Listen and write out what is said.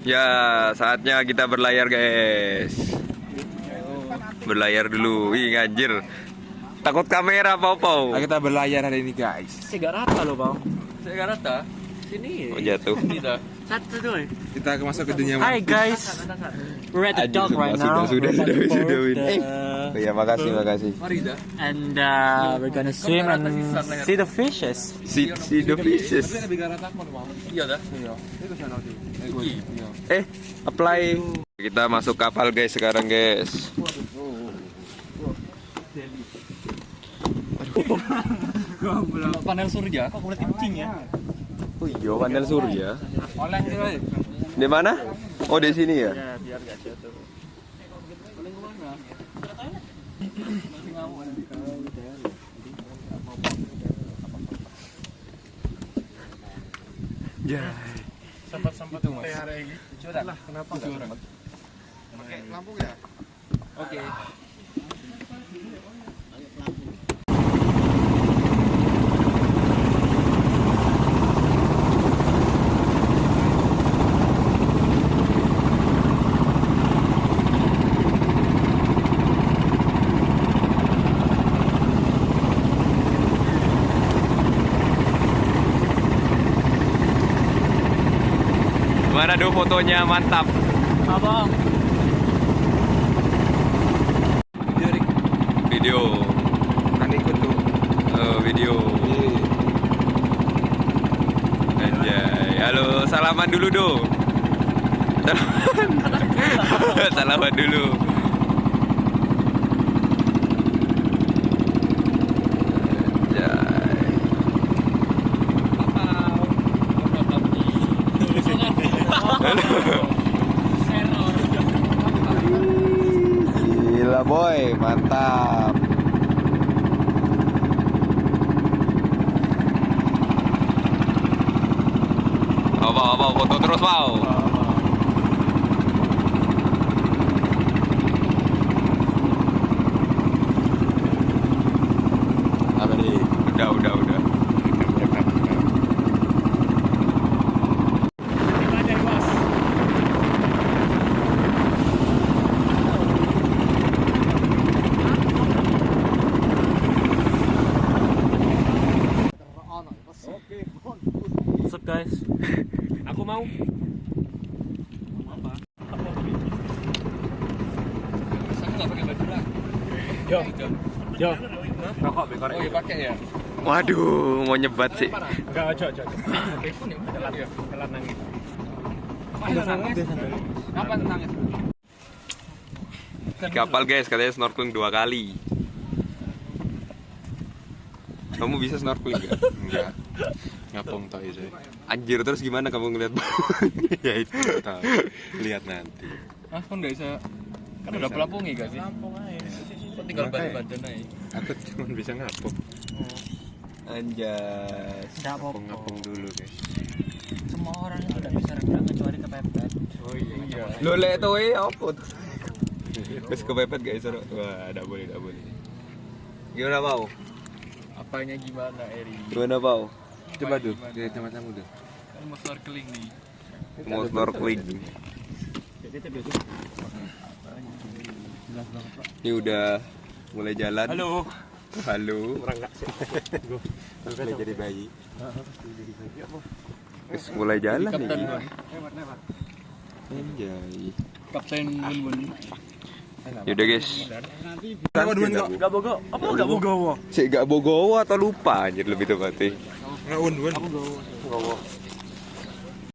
Ya, saatnya kita berlayar, guys. Berlayar dulu. Ih, anjir. Takut kamera, Pau. Kita berlayar hari ini, guys. Saya gak rata loh, Bang. Saya gak rata. Sini. Oh, jatuh. Satu tuh. Kita masuk ke dunia Hi guys. We're at the dock right now. Sudah, Win. Oh, ya, makasih. Mari dah. And we're gonna swim and see the fishes. See the fishes. Iya dah. Apply. Kita masuk kapal, guys, sekarang, guys. Panel surya. Kok kulit kucing ya? Oh iya, panel surya. Oleh nih. Di mana? Oh, di sini ya. Ya, biar gak jatuh. Ya. Sempat tuh, Mas. Coba lah, kenapa enggak? Pakai lampu ya? Oke. Mana tuh fotonya, mantap. Abang. Video. Kan ikut tuh. Video. Anjay. Halo, salaman dulu do. Salaman dulu. Anjay. Gila boy, mantap. Apa foto terus mau. Apa nih? Udah. What's up guys? Aku mau. Saya nggak pakai baju lah. Yo. Rokok bekor. Oh iya pakai ya. Waduh, mau nyebat sih. Enggak, ojo. Telepon yang telat nangis. Kapan nangis? Di kapal, guys, katanya snorkeling 2 kali. Kamu bisa snorkeling gak? Enggak. Ngapung tau itu. Anjir, terus gimana kamu ngeliat Ya itu tahu. Lihat nanti. Ah, kan nggak bisa. Kan udah pelapungi gak sih? Lampung aja. Kok tinggal Makanya. badan aja. Aku cuma bisa ngapung. Anjay. Enggak apa-apa. Ngapung dulu, guys. Semua orang itu udah bisa renang kecuali kepepet. Oh iya. Lo lek tuh apa tuh? Terus kepepet guys, seru. Wah, enggak boleh. Gimana mau? Apanya gimana, Eri? Gimana mau? Coba tuh, di tempat kamu tuh. Kan mau snorkeling nih. Mau snorkeling. Ini udah mulai jalan. Halo. Mulai jadi bayi. Terus mulai jalan Kapten nih. Bun. Anjay. Kapten Bun. Yaudah guys. Enggak bogo. Apa enggak bogo? Cek gak bogowo atau lupa anjir lebih tepatnya. Ngaun.